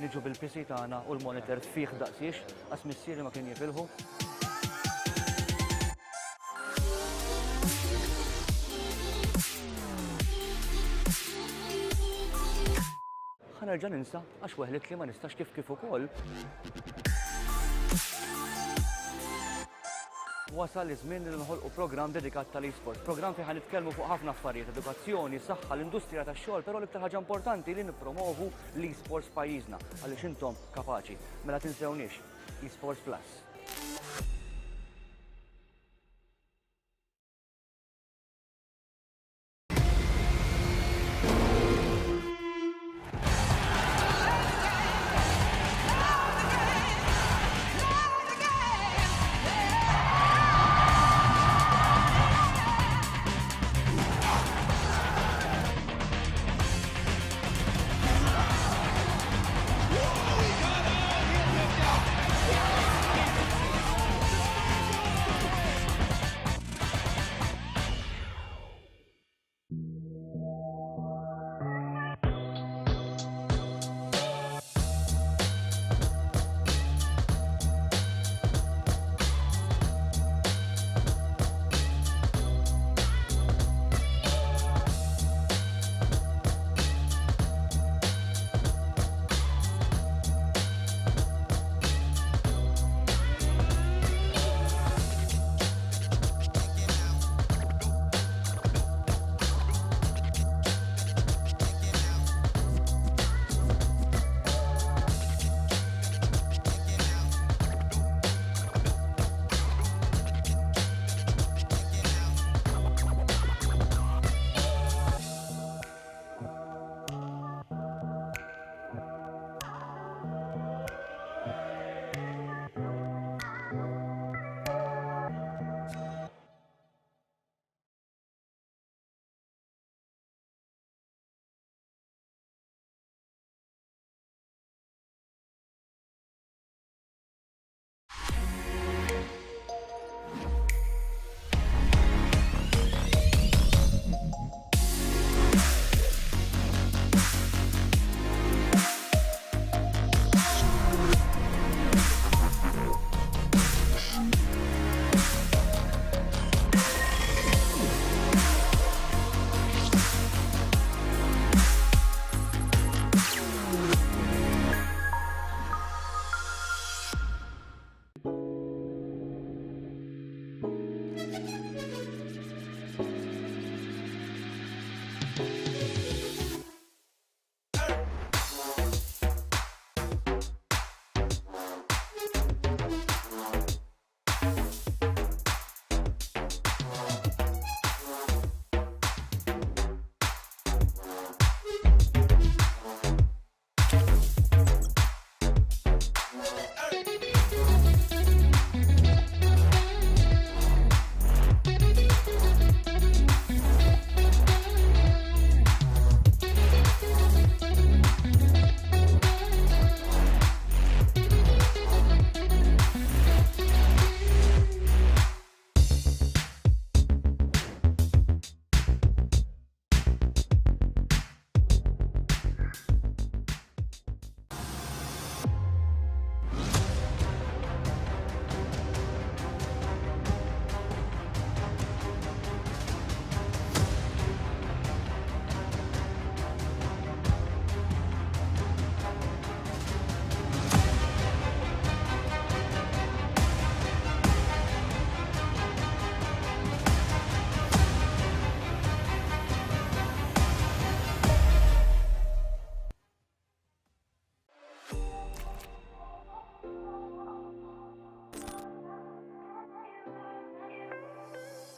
Niġu bil-PC tagħna u l-monitor fih daqsiex għas missieri ma kien jifilħu. Ħanerġa' ninsa għax weħlet li ma nistax kif ukoll. Wasal iż-żmien li nħolqu programm dedikat tal-esports, programm fejn ħanitkellmu fuq ħafna affarijiet, edukazzjoni, saħħa, l-industrija tax-xogħol, però l-iktar ħaġa importanti li nippromovu l-esports pajjiżna għaliex intom kapaċi. Mela tinsewniex, eSports Plus.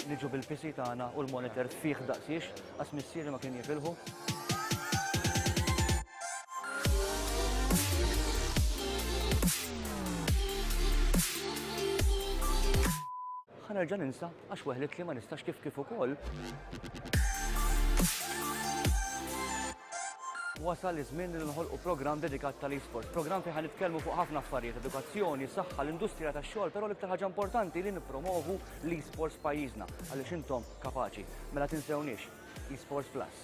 Niġu bil-PC tagħna u l-monitor fih daqsiex għas missieri ma kien jifilħu. Ħanerġa' ninsa għax weħlet li ma nistax kif ukoll. Wasal iż-żmien li nħolqu programm dedikat tal-esports, programm fejn ħanitkellmu fuq ħafna affarijiet, edukazzjoni, saħħa, l-industrija tax-xogħol, però l-iktar ħaġa importanti li nippromovu l-esports pajjiżna għaliex intom kapaċi. Mela tinsewniex, eSports Plus.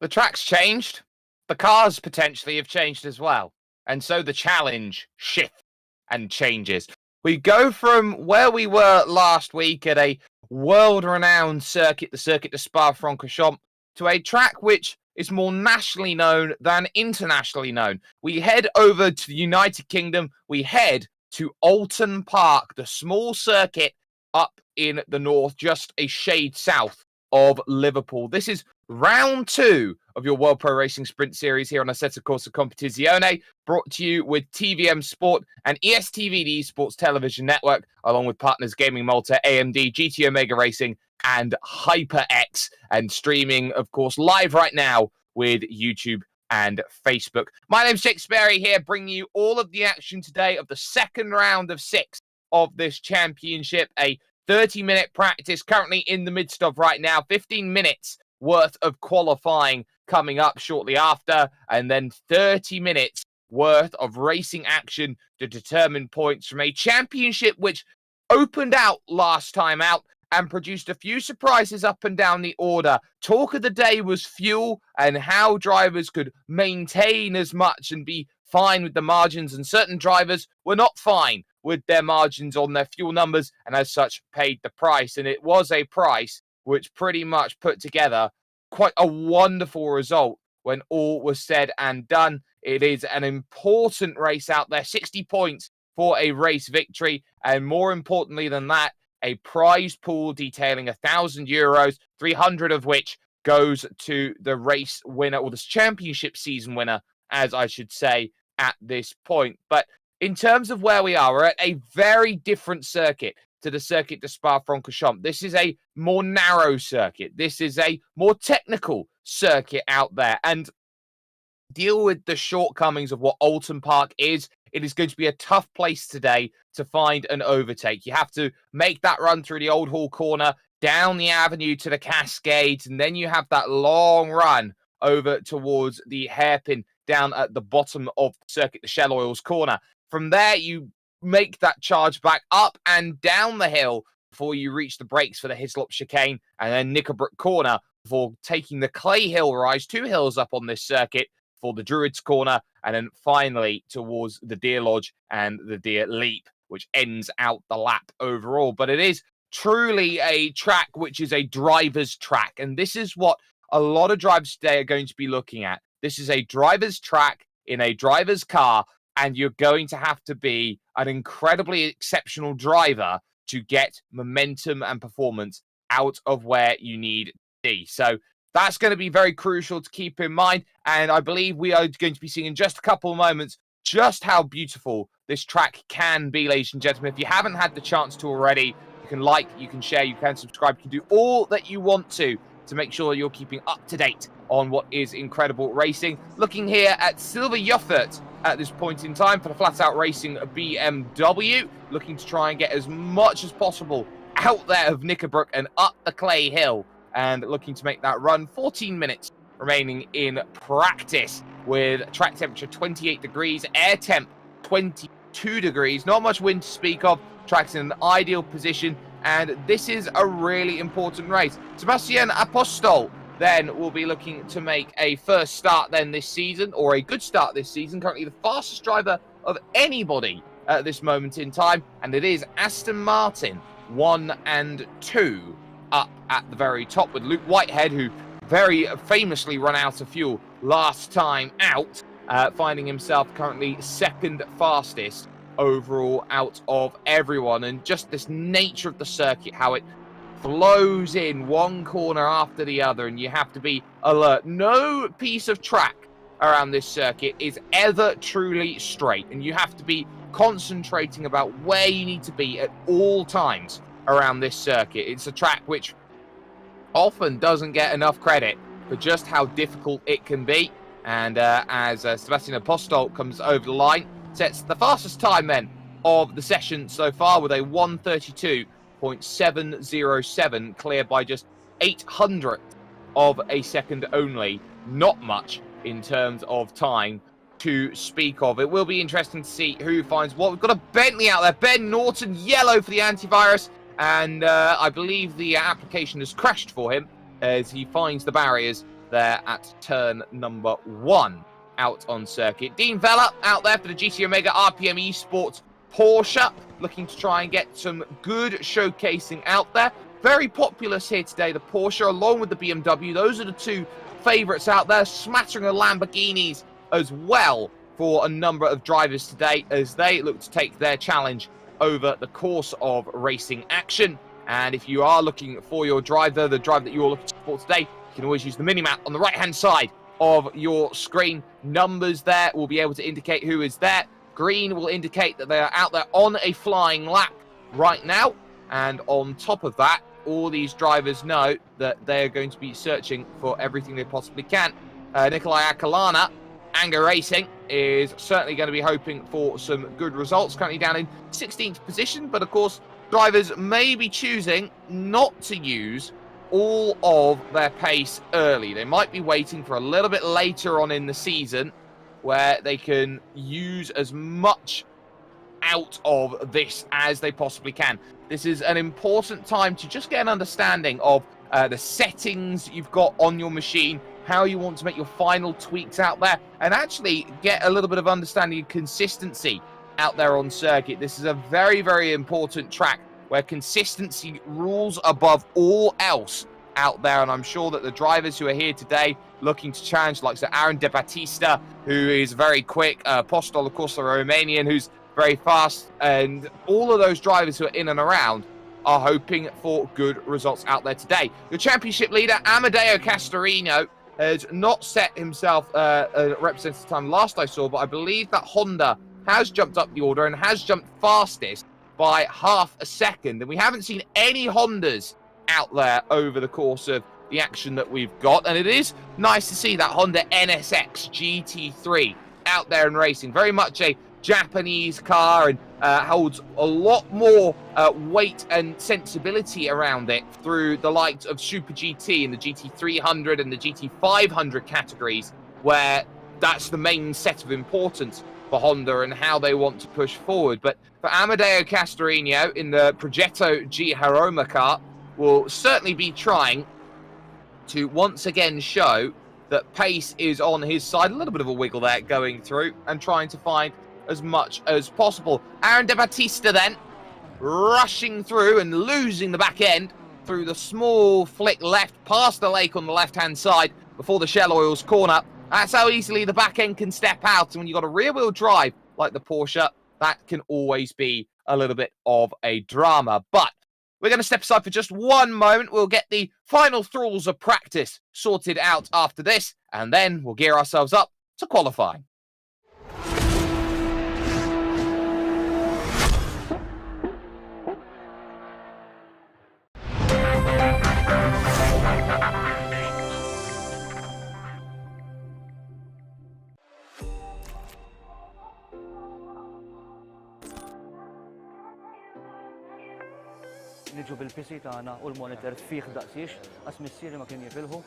the track's changed. The cars potentially have changed as well. And so the challenge shifts and changes. We go from where we were last week at a world-renowned circuit, the Circuit de Spa-Francorchamps, to a track which is more nationally known than internationally known. We head over to the United Kingdom. We head to Oulton Park, the small circuit up in the north, just a shade south of Liverpool. This is round 2 of your World Pro Racing Sprint Series here on Assetto Corsa Competizione, brought to you with TVM Sport and ESTV, the Esports Television Network, along with partners Gaming Malta, AMD, GT Omega Racing, and HyperX, and streaming, of course, live right now with YouTube and Facebook. My name's Jake Sperry here, bringing you all of the action today of the second round of 6 of this championship, a 30-minute practice currently in the midst of right now, 15 minutes worth of qualifying coming up shortly after, and then 30 minutes worth of racing action to determine points from a championship which opened out last time out and produced a few surprises up and down the order. Talk of the day was fuel and how drivers could maintain as much and be fine with the margins, and certain drivers were not fine with their margins on their fuel numbers and as such paid the price. And it was a price which pretty much put together quite a wonderful result when all was said and done. It is an important race out there, 60 points for a race victory, and more importantly than that, a prize pool detailing €1,000, 300 of which goes to the race winner, or this championship season winner, as I should say, at this point. But in terms of where we are, we're at a very different circuit to the Circuit de Spa-Francorchamps. This is a more narrow circuit. This is a more technical circuit out there. And deal with the shortcomings of what Oulton Park is. It is going to be a tough place today to find an overtake. You have to make that run through the Old Hall corner, down the avenue to the Cascades, and then you have that long run over towards the hairpin down at the bottom of the circuit, the Shell Oils corner. From there, you make that charge back up and down the hill before you reach the brakes for the Hislop chicane, and then Knickerbrook corner before taking the Clay Hill rise, 2 hills up on this circuit, for the Druids corner, and then finally towards the Deer Lodge and the Deer Leap, which ends out the lap overall. But it is truly a track which is a driver's track, and this is what a lot of drivers today are going to be looking at. This is a driver's track in a driver's car, and you're going to have to be an incredibly exceptional driver to get momentum and performance out of where you need to be. So that's going to be very crucial to keep in mind, and I believe we are going to be seeing in just a couple of moments just how beautiful this track can be, ladies and gentlemen. If you haven't had the chance to already, you can like, you can share, you can subscribe, you can do all that you want to make sure you're keeping up to date on what is incredible racing. Looking here at Silver Yoffert at this point in time for the Flat Out Racing BMW, looking to try and get as much as possible out there of Knickerbrook and up the Clay Hill, and looking to make that run. 14 minutes remaining in practice with track temperature 28 degrees, air temp 22 degrees, not much wind to speak of. Track's in an ideal position, and this is a really important race. Sebastian Apostol then will be looking to make a first start then this season, or a good start this season, currently the fastest driver of anybody at this moment in time, and it is Aston Martin 1 and 2 up at the very top, with Luke Whitehead, who very famously ran out of fuel last time out, finding himself currently second fastest overall out of everyone. And just this nature of the circuit, how it flows in one corner after the other, and you have to be alert. No piece of track around this circuit is ever truly straight, and you have to be concentrating about where you need to be at all times around this circuit. It's a track which often doesn't get enough credit for just how difficult it can be. And as Sebastian Apostol comes over the line, sets the fastest time then of the session so far with a 1:32.707, cleared by just 800th of a second only. Not much in terms of time to speak of. It will be interesting to see who finds what. We've got a Bentley out there. Ben Norton, yellow for the antivirus. And I believe the application has crashed for him as he finds the barriers there at turn number 1 out on circuit. Dean Vella out there for the GT Omega RPM Esports Porsche, looking to try and get some good showcasing out there. Very populous here today, the Porsche along with the BMW. Those are the two favourites out there, smattering of Lamborghinis as well for a number of drivers today as they look to take their challenge over the course of racing action. And if you are looking for your driver, the driver that you're looking to support today, you can always use the mini-map on the right-hand side of your screen. Numbers there will be able to indicate who is there. Green will indicate that they are out there on a flying lap right now. And on top of that, all these drivers know that they are going to be searching for everything they possibly can. Nikolai Akalana, Anger Racing, is certainly going to be hoping for some good results. Currently down in 16th position, but of course, drivers may be choosing not to use all of their pace early. They might be waiting for a little bit later on in the season where they can use as much out of this as they possibly can. This is an important time to just get an understanding of the settings you've got on your machine, how you want to make your final tweaks out there, and actually get a little bit of understanding and consistency out there on circuit. This is a very, very important track where consistency rules above all else out there, and I'm sure that the drivers who are here today looking to challenge, like Aaron De Battista, who is very quick, Postol, of course, the Romanian, who's very fast, and all of those drivers who are in and around are hoping for good results out there today. Your championship leader, Amadeo Castorino, has not set himself a representative time last I saw, but I believe that Honda has jumped up the order and has jumped fastest by half a second. And we haven't seen any Hondas out there over the course of the action that we've got. And it is nice to see that Honda NSX GT3 out there and racing. Very much a Japanese car, and holds a lot more weight and sensibility around it through the likes of Super GT and the GT300 and the GT500 categories, where that's the main set of importance for Honda and how they want to push forward. But for Amadeo Castorino in the Progetto G Haroma car, will certainly be trying to once again show that pace is on his side. A little bit of a wiggle there going through and trying to find as much as possible. Aaron De Battista then rushing through and losing the back end through the small flick left past the lake on the left-hand side before the Shell Oils corner. That's how easily the back end can step out. And when you've got a rear-wheel drive like the Porsche, that can always be a little bit of a drama. But we're going to step aside for just one moment. We'll get the final thralls of practice sorted out after this, and then we'll gear ourselves up to qualifying. Niġu bil-PC tagħna u l-monitor fih daqsiex, għas missieri ma kien jifilħu.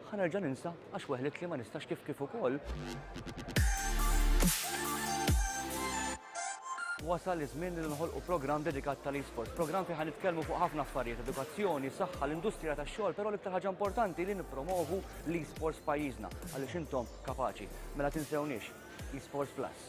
Ħanerġa' ninsa għax weħlet li ma nistax kif ukoll. Wasal iż-żmien li nħolqu programm dedikat tal-esports, programm fejn ħanitkellmu fuq ħafna affarijiet, edukazzjoni, saħħa, l-industrija tax-xogħol, però l-iktar ħaġa importanti li nippromovu l-esports pajjiżna għaliex intom kapaċi. Mela tinsewniex, esports plus.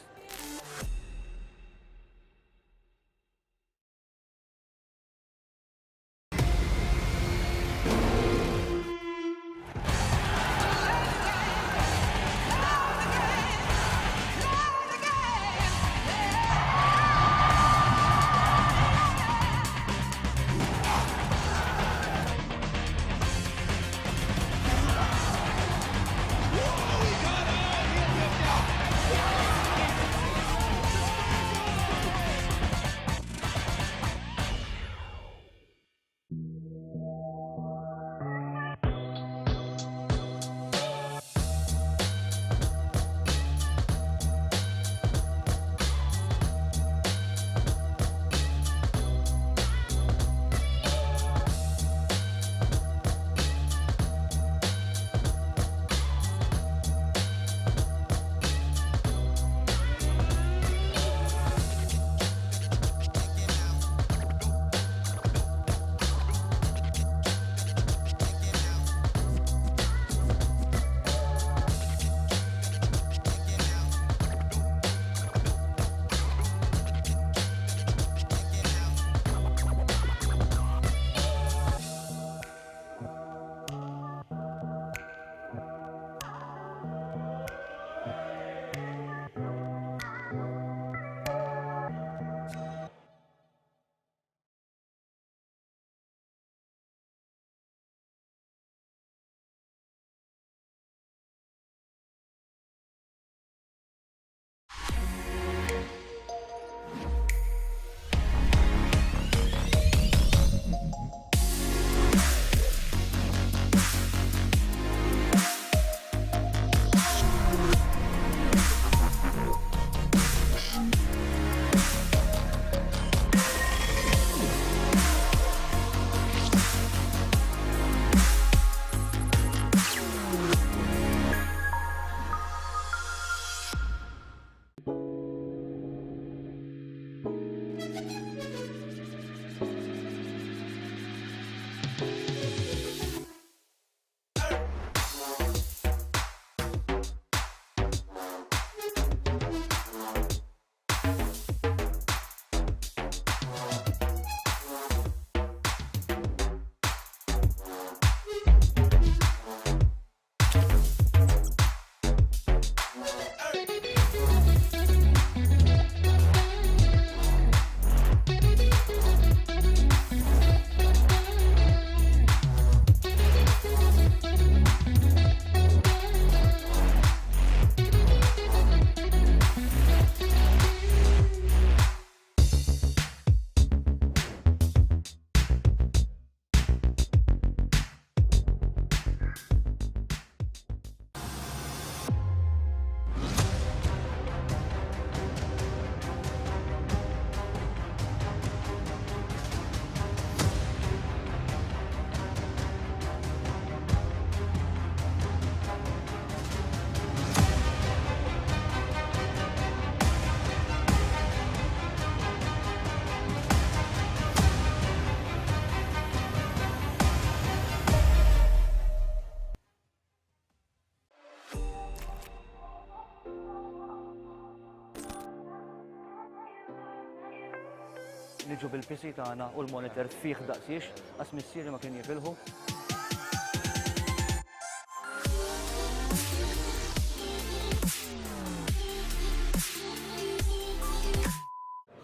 Niġu bil-PC tagħna u l-monitor fih daqsiex, għas missieri ma kien jifilħu.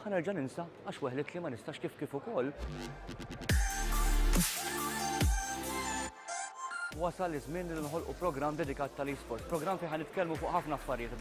Ħanerġa' ninsa għax weħlet li ma nistax kif ukoll. Wasal iż-żmien li nħolqu programm dedikat tal-esports, programm fejn ħanitkellmu fuq ħafna affarijiet